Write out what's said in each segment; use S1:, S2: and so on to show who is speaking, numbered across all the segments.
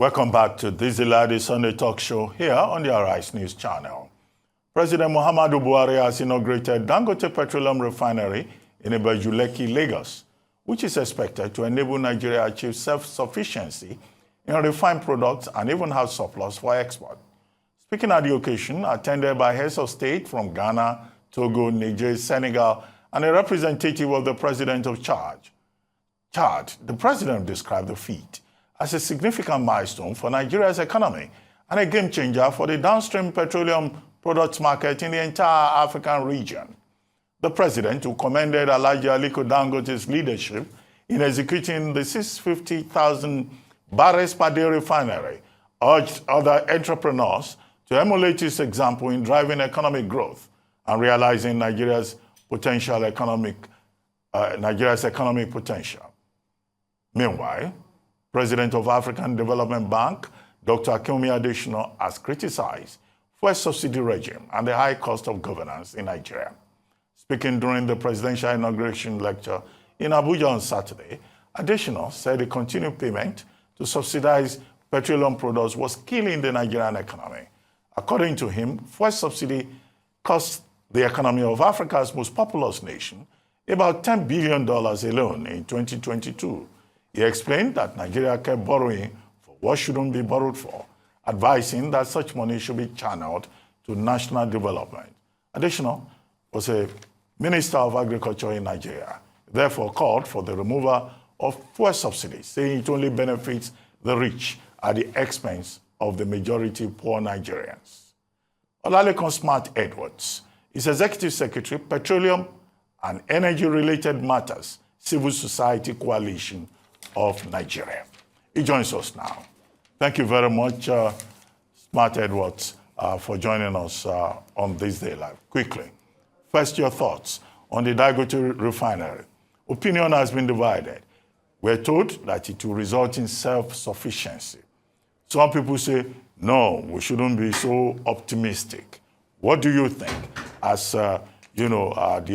S1: Welcome back to this Ladi Sunday Talk Show here on the Arise News Channel. President Muhammadu Buhari has inaugurated Dangote Petroleum Refinery in Olalekan, Lagos, which is expected to enable Nigeria achieve self-sufficiency in refined products and even have surplus for export. Speaking at the occasion, attended by heads of state from Ghana, Togo, Niger, Senegal, and a representative of the President of Chad, the President described the feat as a significant milestone for Nigeria's economy and a game changer for the downstream petroleum products market in the entire African region. The President, who commended Alhaji Aliko Dangote's leadership in executing the 650,000 barrels per day refinery, urged other entrepreneurs to emulate his example in driving economic growth and realizing Nigeria's economic potential. Meanwhile, President of African Development Bank, Dr. Akinwumi Adesina, has criticized fuel subsidy regime and the high cost of governance in Nigeria. Speaking during the presidential inauguration lecture in Abuja on Saturday, Adesina said the continued payment to subsidize petroleum products was killing the Nigerian economy. According to him, fuel subsidy cost the economy of Africa's most populous nation about $10 billion alone in 2022. He explained that Nigeria kept borrowing for what shouldn't be borrowed for, advising that such money should be channeled to national development. Additional was a Minister of Agriculture in Nigeria, therefore called for the removal of fuel subsidies, saying it only benefits the rich at the expense of the majority poor Nigerians. Olalekan Smart Edwards is Executive Secretary, Petroleum and Energy-Related Matters, Civil Society Coalition of Nigeria. He joins us now. Thank you very much, Smart Edwards, for joining us on this day live. Quickly, first, your thoughts on the Dangote refinery. Opinion has been divided. We're told that it will result in self-sufficiency. Some people say, no, we shouldn't be so optimistic. What do you think as, the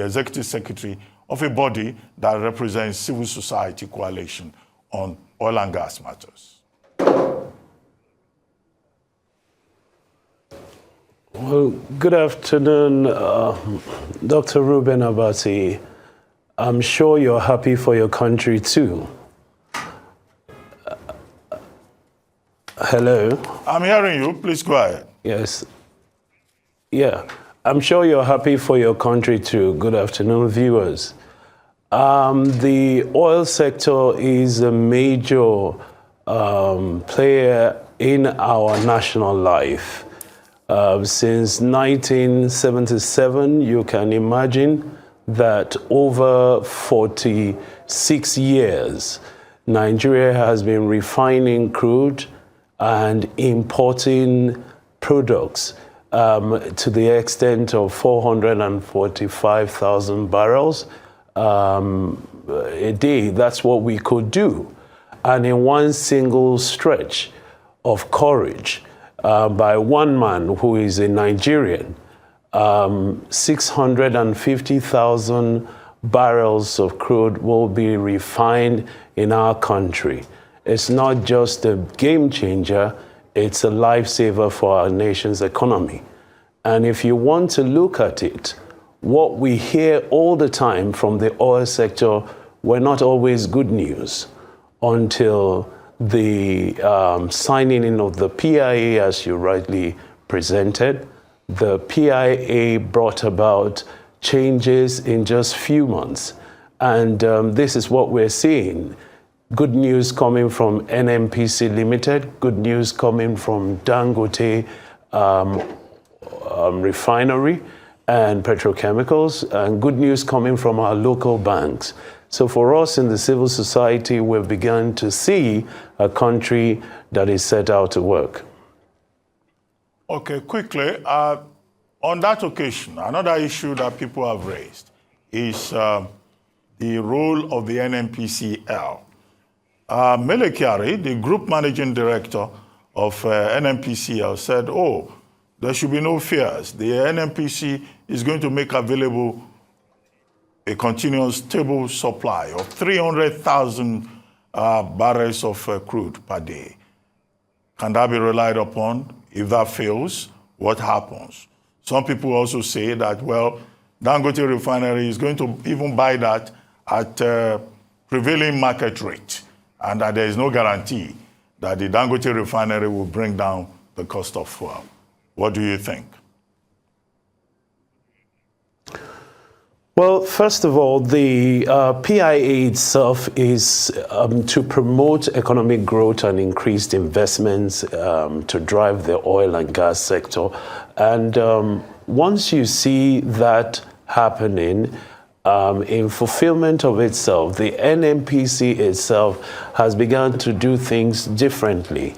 S1: Executive Secretary of a body that represents Civil Society Coalition on oil and gas matters?
S2: Well, good afternoon, Dr. Ruben Abati. I'm sure you're happy for your country too. Hello?
S1: I'm hearing you. Please go ahead.
S2: Yes. Yeah. I'm sure you're happy for your country too. Good afternoon, viewers. The oil sector is a major player in our national life. Since 1977, you can imagine that over 46 years, Nigeria has been refining crude and importing products to the extent of 445,000 barrels a day. That's what we could do. And in one single stretch of courage by one man who is a Nigerian, 650,000 barrels of crude will be refined in our country. It's not just a game changer, it's a lifesaver for our nation's economy. And if you want to look at it, what we hear all the time from the oil sector were not always good news until the signing in of the PIA, as you rightly presented. The PIA brought about changes in just few months. And this is what we're seeing. Good news coming from NNPC Limited, good news coming from Dangote Refinery and petrochemicals, and good news coming from our local banks. So for us in the civil society, we've begun to see a country that is set out to work.
S1: Okay, quickly, on that occasion, another issue that people have raised is the role of the NNPCL. Mele Kyari, the group managing director of NNPCL, said, there should be no fears. The NNPC is going to make available a continuous stable supply of 300,000 barrels of crude per day. Can that be relied upon? If that fails, what happens? Some people also say that, well, Dangote Refinery is going to even buy that at prevailing market rate, and that there is no guarantee that the Dangote Refinery will bring down the cost of fuel. What do you think?
S2: Well, first of all, the PIA itself is to promote economic growth and increased investments to drive the oil and gas sector. And once you see that happening, in fulfillment of itself, the NNPC itself has begun to do things differently.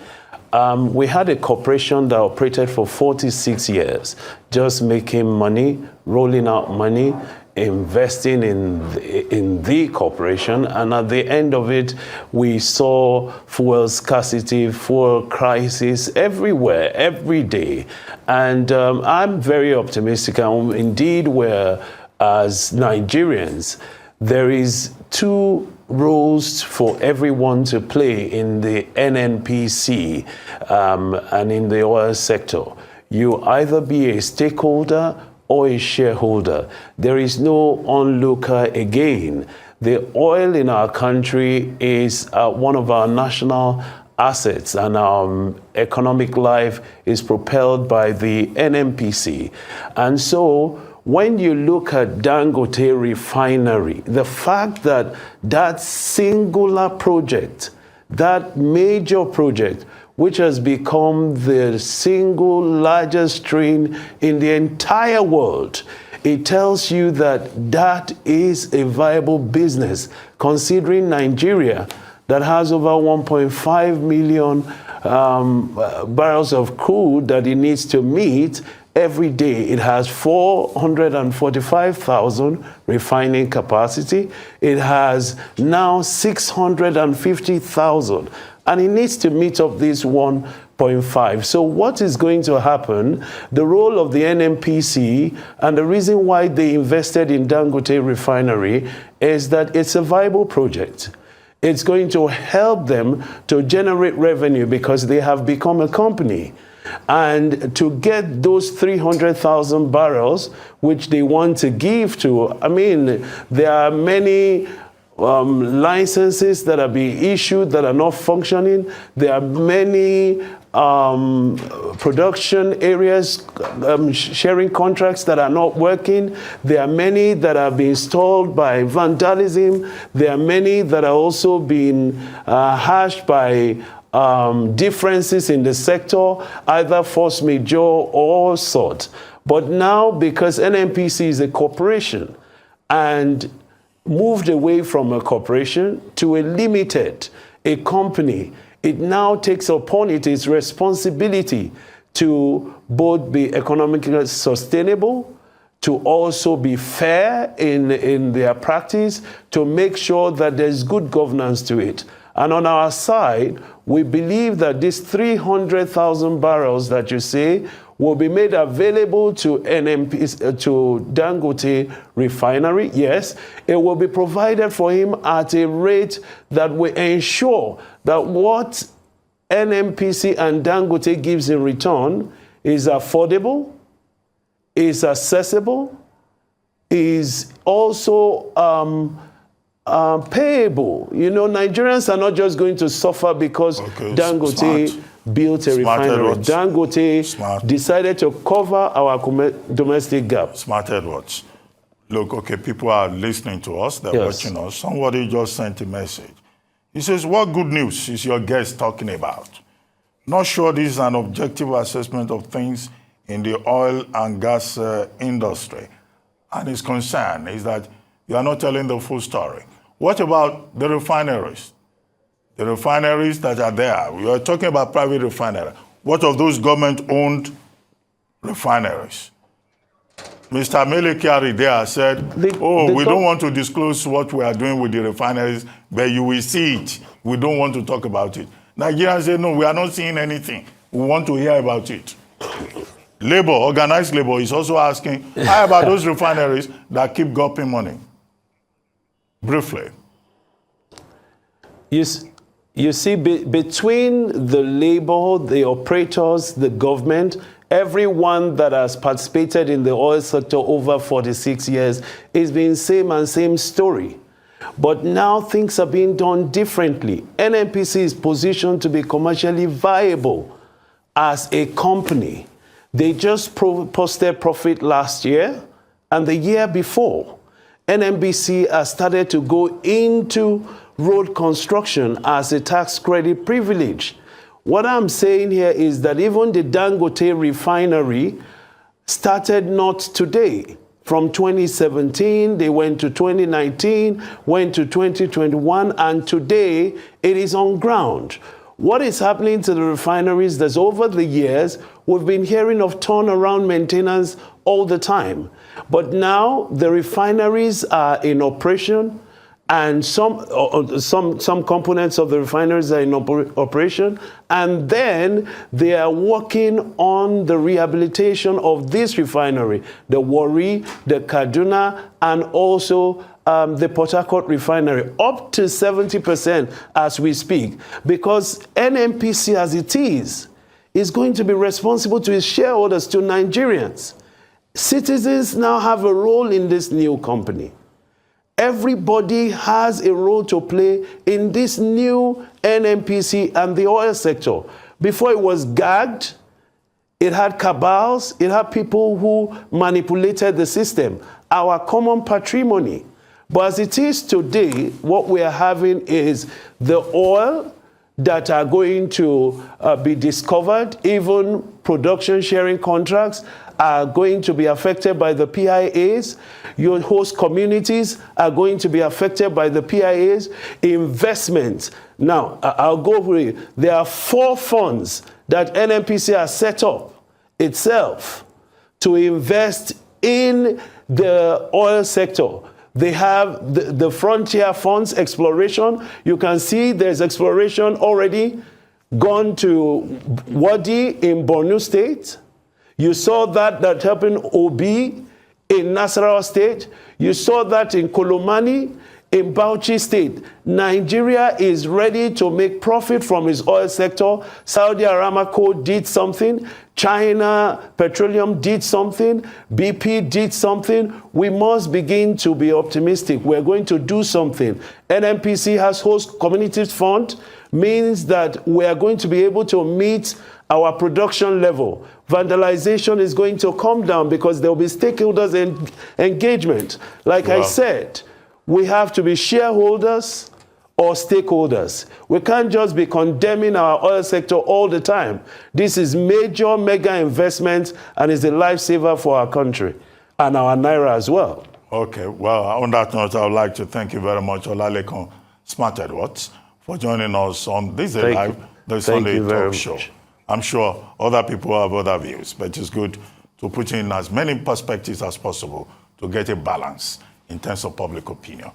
S2: We had a corporation that operated for 46 years, just making money, rolling out money, investing in the corporation, and at the end of it, we saw fuel scarcity, fuel crisis everywhere, every day. And I'm very optimistic, and indeed we're, as Nigerians, there is two roles for everyone to play in the NNPC and in the oil sector. You either be a stakeholder or a shareholder. There is no onlooker again. The oil in our country is one of our national assets, and our economic life is propelled by the NNPC. And so when you look at Dangote Refinery, the fact that that singular project, that major project, which has become the single largest train in the entire world, it tells you that that is a viable business, considering Nigeria, that has over 1.5 million barrels of crude that it needs to meet every day. It has 445,000 refining capacity. It has now 650,000. And it needs to meet up this 1.5. So what is going to happen? The role of the NNPC and the reason why they invested in Dangote Refinery is that it's a viable project. It's going to help them to generate revenue because they have become a company. And to get those 300,000 barrels, which they want to give to, I mean, there are many licenses that are being issued that are not functioning. There are many production areas, sharing contracts that are not working. There are many that are being stalled by vandalism. There are many that are also being hashed by differences in the sector, either force majeure or sort. But now, because NNPC is a corporation and moved away from a corporation to a limited, a company, it now takes upon it its responsibility to both be economically sustainable, to also be fair in their practice, to make sure that there's good governance to it. And on our side, we believe that this 300,000 barrels that you say will be made available to to Dangote Refinery. Yes, it will be provided for him at a rate that will ensure that what NNPC and Dangote gives in return is affordable, is accessible, is also payable. You know, Nigerians are not just going to suffer because Dangote built a refinery. Dangote decided to cover our domestic gap.
S1: Smart Edwards. Look, okay, people are listening to us, they're watching us. Somebody just sent a message. He says, what good news is your guest talking about? Not sure this is an objective assessment of things in the oil and gas industry. And his concern is that you are not telling the full story. What about the refineries? The refineries that are there. We are talking about private refineries. What of those government-owned refineries? Mr. Melekiari there said, we don't want to disclose what we are doing with the refineries, but you will see it. We don't want to talk about it. Nigerians say, no, we are not seeing anything. We want to hear about it. Labor, organized labor, is also asking, how about those refineries that keep gulping money? Briefly.
S2: You see, between the labor, the operators, the government, everyone that has participated in the oil sector over 46 years is being same story. But now things are being done differently. NNPC is positioned to be commercially viable as a company. They just posted profit last year and the year before. NNPC has started to go into road construction as a tax credit privilege. What I'm saying here is that even the Dangote refinery started not today. From 2017, they went to 2019, went to 2021, and today it is on ground. What is happening to the refineries that's over the years, we've been hearing of turnaround maintenance all the time. But now the refineries are in operation, and some components of the refineries are in operation, and then they are working on the rehabilitation of this refinery, the Warri, the Kaduna, and also the Port Harcourt refinery, up to 70% as we speak, because NNPC as it is going to be responsible to its shareholders, to Nigerians. Citizens now have a role in this new company. Everybody has a role to play in this new NNPC and the oil sector. Before it was gagged, it had cabals, it had people who manipulated the system, our common patrimony. But as it is today, what we are having is the oil that are going to be discovered, even production sharing contracts are going to be affected by the PIAs. Your host communities are going to be affected by the PIAs. Investments. Now, I'll go through it. There are 4 funds that NNPC has set up itself to invest in the oil sector. They have the Frontier Funds exploration. You can see there's exploration already gone to Wadi in Borno State. You saw that happened Obi in Nasarawa State. You saw that in Kolomani in Bauchi State. Nigeria is ready to make profit from its oil sector. Saudi Aramco did something. China Petroleum did something. BP did something. We must begin to be optimistic. We're going to do something. NNPC has host communities fund, means that we are going to be able to meet our production level. Vandalization is going to come down because there will be stakeholders engagement. Like I said, we have to be shareholders or stakeholders. We can't just be condemning our oil sector all the time. This is major mega investment and is a lifesaver for our country and our Naira as well.
S1: Okay, well, on that note, I would like to thank you very much, Olalekan Smart Edwards, for joining us on this live, the Sunday talk show. I'm sure other people have other views, but it's good to put in as many perspectives as possible to get a balance in terms of public opinion.